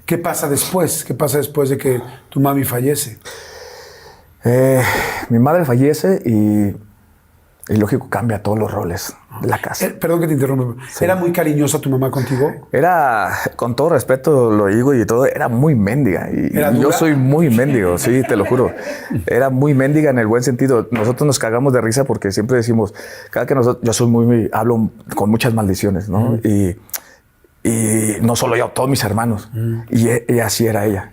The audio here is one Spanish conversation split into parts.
¿Qué pasa después? ¿Qué pasa después de que tu mami fallece? Mi madre fallece y lógico cambia todos los roles de la casa. Perdón que te interrumpa. Sí. ¿Era muy cariñosa tu mamá contigo? Era, con todo respeto lo digo y todo, era muy mendiga. Y ¿Era yo dura? soy muy mendigo, sí, te lo juro. Era muy mendiga en el buen sentido. Nosotros nos cagamos de risa porque siempre decimos, cada que nosotros, yo soy hablo con muchas maldiciones, ¿no? Y no solo yo, todos mis hermanos. Y así era ella.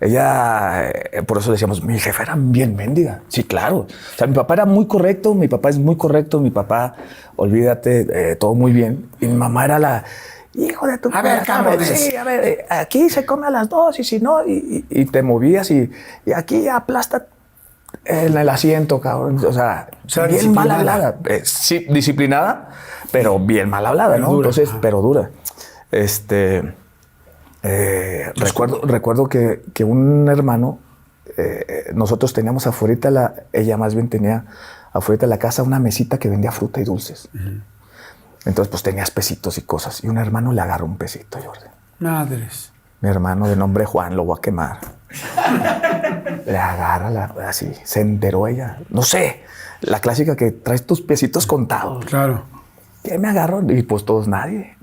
Ella, por eso decíamos, mi jefa era bien mendiga. Sí, claro. O sea, mi papá era muy correcto, mi papá es muy correcto, mi papá, olvídate, todo muy bien. Y mi mamá era la, hijo de tu... A ver, cabrones. Sí, a ver, aquí se come a las 2 y si no, y te movías y aquí aplasta en el asiento, cabrón. O sea bien mal hablada. Sí, disciplinada, pero bien mal hablada, pero ¿no? Dura. Entonces, pero dura. Recuerdo que un hermano, nosotros teníamos afuera, ella más bien tenía afuera de la casa una mesita que vendía fruta y dulces. Entonces, pues tenías pesitos y cosas. Y un hermano le agarró un pesito, Jordi. Madres. Mi hermano de nombre Juan, lo voy a quemar. Le agarra así, se enteró ella. No sé, la clásica que traes tus pesitos contados. Claro. ¿Qué me agarró? Y pues todos, nadie.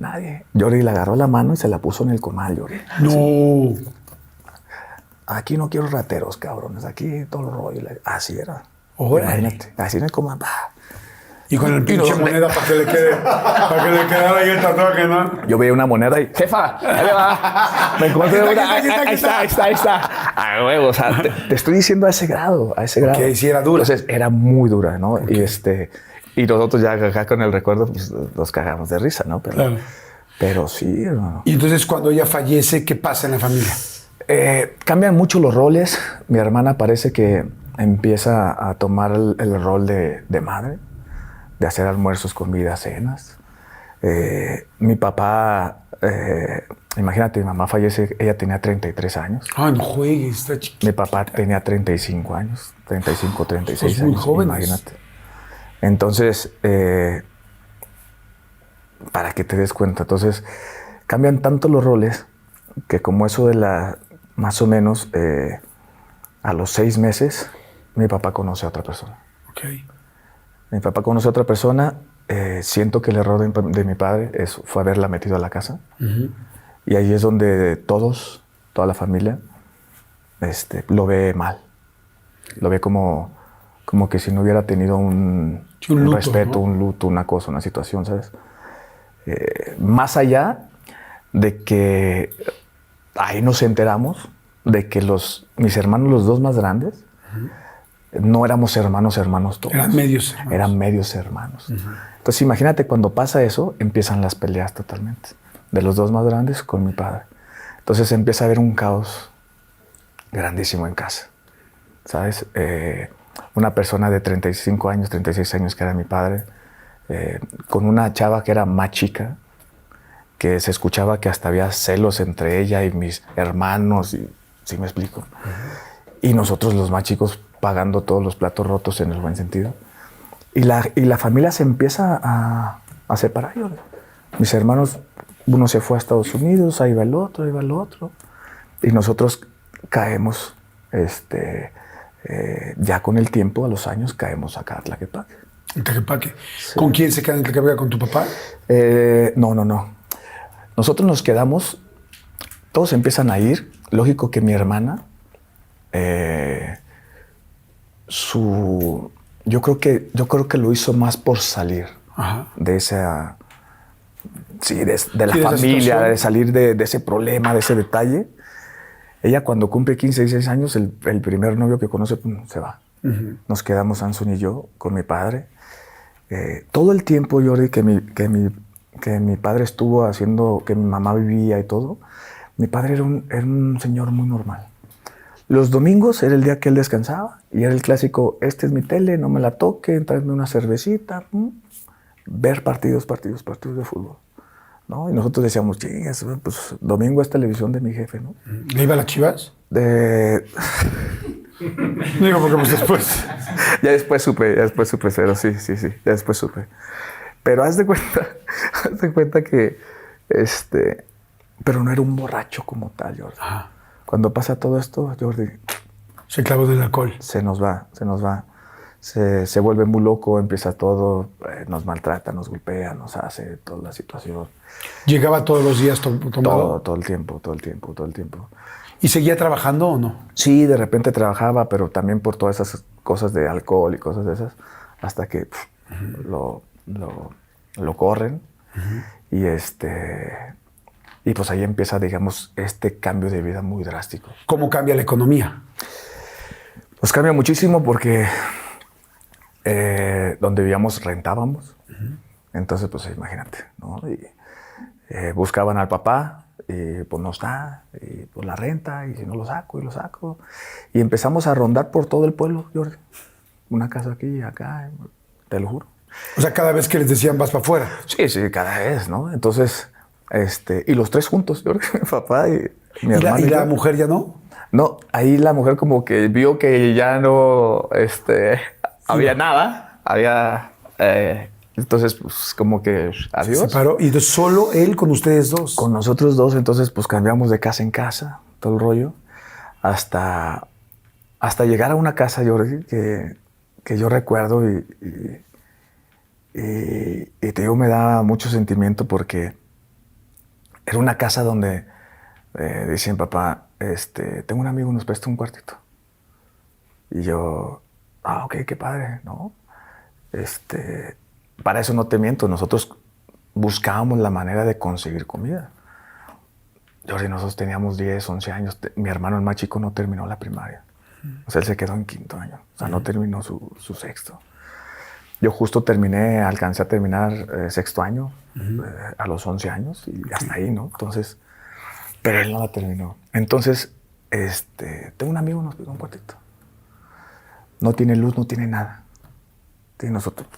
Jordi le agarró la mano y se la puso en el comal, Jordi. No. Aquí no quiero rateros, cabrones. Aquí todo el rollo. Así era. Órale. Imagínate. Así en el comal. Y con el pinche moneda para que le quedara ahí el tatuaje, ¿no? Yo veía una moneda y, jefa, ahí va. Me encontré una. Ahí está. A huevo, o sea, te estoy diciendo a ese grado. Que sí era dura. Entonces, era muy dura, ¿no? Okay. Y nosotros ya acá con el recuerdo, pues nos cagamos de risa, ¿no? Claro. Pero sí, hermano. Y entonces cuando ella fallece, ¿qué pasa en la familia? Cambian mucho los roles. Mi hermana parece que empieza a tomar el rol de madre, de hacer almuerzos, comidas, cenas. Mi papá, imagínate, mi mamá fallece, ella tenía 33 años. Ah, no juegues, está chiquita. Mi papá tenía 35 años, 35, 36 Pues años. muy jóvenes. Imagínate. Entonces, para que te des cuenta, entonces cambian tanto los roles que como eso de más o menos a los 6 meses, mi papá conoce a otra persona. Okay. Mi papá conoce a otra persona, siento que el error de mi padre fue haberla metido a la casa. Y ahí es donde toda la familia, lo ve mal. Lo ve como que si no hubiera tenido un luto, respeto, ¿no? Un luto, una cosa, una situación, ¿sabes? Más allá de que ahí nos enteramos de que mis hermanos, los dos más grandes, no éramos hermanos todos. Eran medios hermanos. Eran medios hermanos. Entonces imagínate, cuando pasa eso, empiezan las peleas totalmente. De los dos más grandes con mi padre. Entonces empieza a haber un caos grandísimo en casa, ¿sabes? Una persona de 35 años, 36 años, que era mi padre, con una chava que era más chica, que se escuchaba que hasta había celos entre ella y mis hermanos, ¿sí me explico? Y nosotros, los más chicos, pagando todos los platos rotos en el buen sentido. Y la familia se empieza a separar. Mis hermanos, uno se fue a Estados Unidos, ahí va el otro. Y nosotros caemos, ya con el tiempo, a los años, caemos acá a Tlaquepaque. ¿En Tlaquepaque? Sí. ¿Con quién se queda en Tlaquepaque? ¿Con tu papá? No. Nosotros nos quedamos, todos empiezan a ir. Lógico que mi hermana, yo creo que lo hizo más por salir. Ajá. De esa... Sí, de la familia, de salir de ese problema, de ese detalle. Ella, cuando cumple 15, 16 años, el primer novio que conoce, se va. Nos quedamos, Anson y yo, con mi padre. Todo el tiempo, Jordi, que mi padre estuvo haciendo, que mi mamá vivía y todo, mi padre era un señor muy normal. Los domingos era el día que él descansaba y era el clásico, es mi tele, no me la toque, tráeme una cervecita, ver partidos de fútbol, ¿no? Y nosotros decíamos, chingas, pues domingo es televisión de mi jefe, ¿no? ¿Le iba a las Chivas? Digo, porque pues después... Ya después supe, pero sí, ya después supe. Pero haz de cuenta que pero no era un borracho como tal, Jordi. Ajá. Cuando pasa todo esto, Jordi, Se clavó en el alcohol. se nos va. Se vuelve muy loco, empieza todo, nos maltrata, nos golpea, nos hace toda la situación. ¿Llegaba todos los días tomado? Todo el tiempo. ¿Y seguía trabajando o no? Sí, de repente trabajaba, pero también por todas esas cosas de alcohol y cosas de esas, hasta que lo corren. Y y pues ahí empieza, digamos, este cambio de vida muy drástico. ¿Cómo cambia la economía? Pues cambia muchísimo porque donde vivíamos rentábamos. Entonces, pues imagínate, ¿no? Y buscaban al papá y pues no está, y pues la renta, y si no lo saco. Y empezamos a rondar por todo el pueblo, Jordi. Una casa aquí y acá, te lo juro. O sea, cada vez que les decían vas para afuera. Sí, cada vez, ¿no? Entonces, y los tres juntos, Jordi, mi papá y mi hermano. ¿Y la mujer ya no? No, ahí la mujer como que vio que ya no había nada, entonces pues como que adiós. Se separó. Y solo él con ustedes dos. Con nosotros dos, entonces pues cambiamos de casa en casa, todo el rollo, hasta llegar a una casa, Jordi, que yo recuerdo y te digo, me da mucho sentimiento porque era una casa donde decían, papá, tengo un amigo, nos presta un cuartito. Y yo, ok, qué padre, ¿no? Para eso no te miento, nosotros buscábamos la manera de conseguir comida. Jordi, nosotros teníamos 10, 11 años. Mi hermano, el más chico, no terminó la primaria. O sea, él se quedó en 5º año. O sea, no terminó su 6º. Yo justo alcancé a terminar 6º año a los 11 años y hasta ahí, ¿no? Entonces, pero él no la terminó. Entonces, tengo un amigo, nos pidió un cuartito. No tiene luz, no tiene nada. Y nosotros,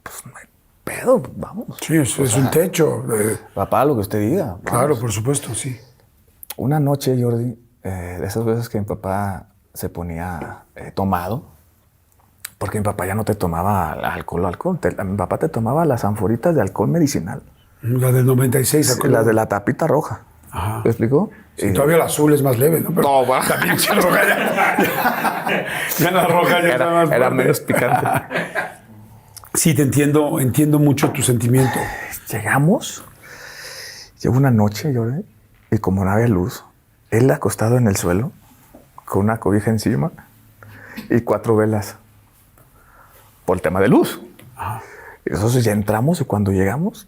pues no hay pedo, vamos. Sí, es un techo. Papá, lo que usted diga. Vamos. Claro, por supuesto, sí. Una noche, Jordi, de esas veces que mi papá se ponía tomado, porque mi papá ya no te tomaba alcohol. Mi papá te tomaba las anforitas de alcohol medicinal. La del 96. Sí, las de la tapita roja. Ajá. ¿Me explicó? Sí, todavía la azul es más leve, ¿no? Pero no, va. La pinche roja ya la roja ya está más era fuerte. menos picante. Sí, te entiendo mucho tu sentimiento. Llegamos. Llegó una noche, Jordi, y como no había luz, él acostado en el suelo, con una cobija encima y 4 velas. Por el tema de luz. Ajá. Y nosotros ya entramos y cuando llegamos,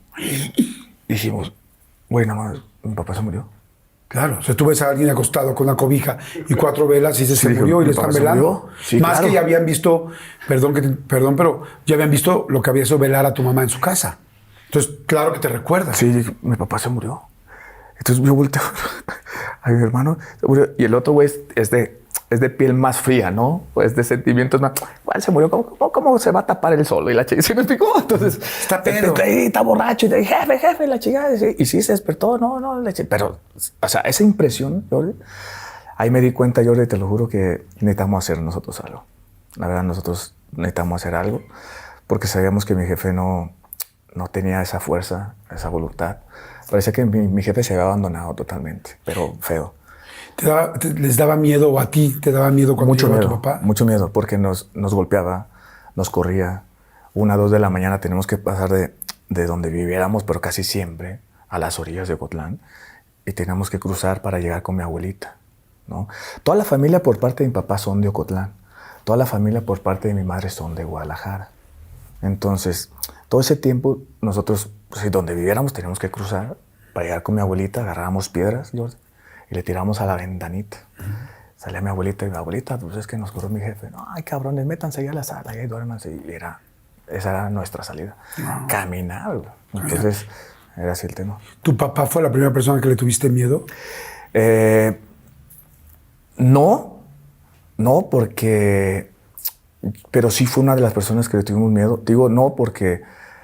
dijimos, bueno, mi papá se murió. Claro, o sea, tú ves a alguien acostado con una cobija y 4 velas y se Sí, murió y mi le están papá se velando. murió. Sí, Más claro. que ya habían visto, perdón, pero ya habían visto lo que había sido velar a tu mamá en su casa. Entonces, claro que te recuerdas. Sí, mi papá se murió. Entonces yo volteo a mi hermano, se murió. Y el otro güey es de piel más fría, ¿no? Pues de sentimientos más. ¿Cuál se murió? ¿Cómo se va a tapar él solo? Y la chica se me explicó. Entonces, está pedo. Está borracho. Y le dije, jefe, la chica. Y sí se despertó. No. Pero, o sea, esa impresión, Jordi, ahí me di cuenta, Jordi, te lo juro que necesitamos hacer nosotros algo. La verdad, nosotros necesitamos hacer algo porque sabíamos que mi jefe no tenía esa fuerza, esa voluntad. Parecía que mi jefe se había abandonado totalmente, pero feo. ¿Les daba miedo o a ti te daba miedo cuando llegaba tu papá? Mucho miedo, porque nos golpeaba, nos corría. 1 a 2 de la mañana tenemos que pasar de donde viviéramos, pero casi siempre, a las orillas de Ocotlán. Y teníamos que cruzar para llegar con mi abuelita, ¿no? Toda la familia por parte de mi papá son de Ocotlán. Toda la familia por parte de mi madre son de Guadalajara. Entonces, todo ese tiempo nosotros, pues, donde viviéramos, teníamos que cruzar para llegar con mi abuelita. Agarrábamos piedras, Jordi, y le tiramos a la ventanita. Salía mi abuelita y mi abuelita, pues es que nos corrió mi jefe. No, ay, cabrones, métanse ahí a la sala y duérmanse. Y esa era nuestra salida. No. Caminar, güey. Entonces, era así el tema. ¿Tu papá fue la primera persona que le tuviste miedo? No, porque... Pero sí fue una de las personas que le tuvimos miedo. Digo no porque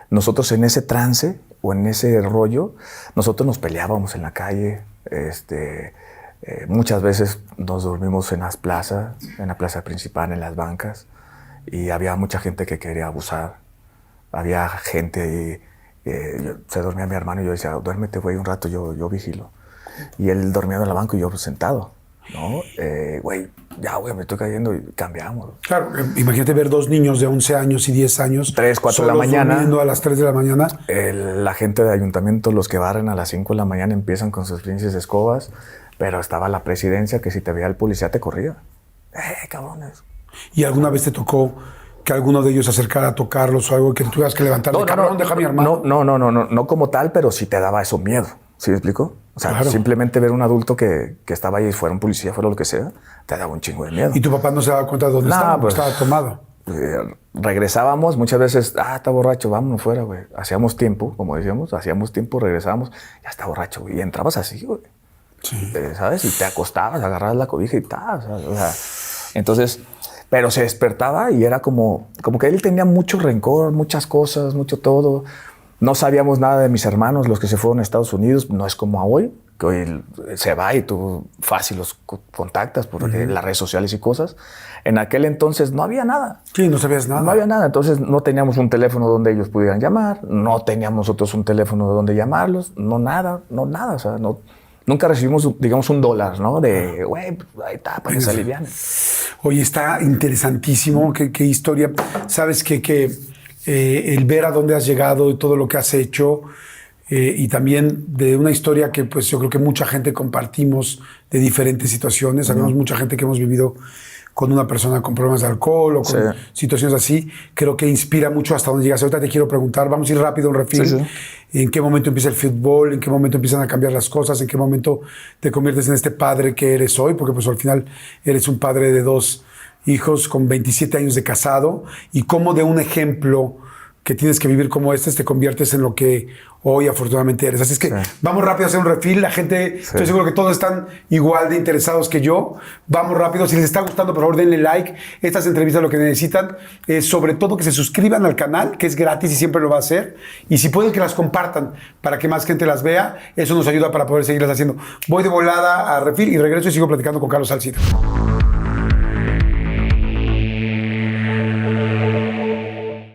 nosotros en ese trance o en ese rollo, nosotros nos peleábamos en la calle. Muchas veces nos dormimos en las plazas, en la plaza principal, en las bancas, y había mucha gente que quería abusar. Había gente Se dormía mi hermano y yo decía, duérmete, güey, un rato, yo vigilo. Y él dormía en la banca y yo sentado, ¿no? Güey, ya, güey, me estoy cayendo y cambiamos. Claro, imagínate ver 2 niños de 11 años y 10 años. 3, 4 de la solos mañana. durmiendo a las 3 de la mañana. La gente de ayuntamiento, los que barren a las 5 de la mañana, empiezan con sus pinches escobas, pero estaba la presidencia que si te veía el policía te corría. Cabrones. ¿Y alguna vez te tocó que alguno de ellos se acercara a tocarlos o algo que tuvieras que levantar? Cabrón, deja a mi hermano. No como tal, pero sí te daba eso miedo. ¿Sí me explico? O sea, Claro. simplemente ver un adulto que estaba ahí, fuera un policía, fuera lo que sea, te daba un chingo de miedo. ¿Y tu papá no se daba cuenta de dónde estaba? Pues, Estaba tomado. Regresábamos, muchas veces, está borracho, vámonos fuera, güey. Hacíamos tiempo, como decíamos, regresábamos, ya está borracho, güey. Y entrabas así, güey. Sí. ¿Sabes? Y te acostabas, agarrabas la cobija y tal. O sea, entonces, pero se despertaba y era como que él tenía mucho rencor, muchas cosas, mucho todo. No sabíamos nada de mis hermanos, los que se fueron a Estados Unidos. No es como a hoy, que hoy se va y tú fácil los contactas por las redes sociales y cosas. En aquel entonces no había nada. Sí, no sabías nada. No había nada. Entonces no teníamos un teléfono donde ellos pudieran llamar. No teníamos nosotros un teléfono donde llamarlos. No nada. O sea, nunca recibimos, digamos, $1, ¿no? De, güey, ahí está, para que se alivianen. Oye, está interesantísimo. Qué historia. Sabes que el ver a dónde has llegado y todo lo que has hecho, y también de una historia que pues yo creo que mucha gente compartimos de diferentes situaciones. Sabemos mucha gente que hemos vivido con una persona con problemas de alcohol o con situaciones así. Creo que inspira mucho hasta dónde llegas. Ahorita te quiero preguntar, vamos a ir rápido a un refil. Sí. ¿En qué momento empieza el fútbol? ¿En qué momento empiezan a cambiar las cosas? ¿En qué momento te conviertes en este padre que eres hoy? Porque pues al final eres un padre de 2 hijos con 27 años de casado. Y cómo de un ejemplo que tienes que vivir como este te conviertes en lo que hoy afortunadamente eres. Así es que vamos rápido a hacer un refil. La gente, estoy seguro que todos están igual de interesados que yo. Vamos rápido. Si les está gustando, por favor, denle like. Estas entrevistas lo que necesitan es sobre todo que se suscriban al canal, que es gratis y siempre lo va a hacer. Y si pueden, que las compartan para que más gente las vea. Eso nos ayuda para poder seguirlas haciendo. Voy de volada a refil y regreso y sigo platicando con Carlos Salcido.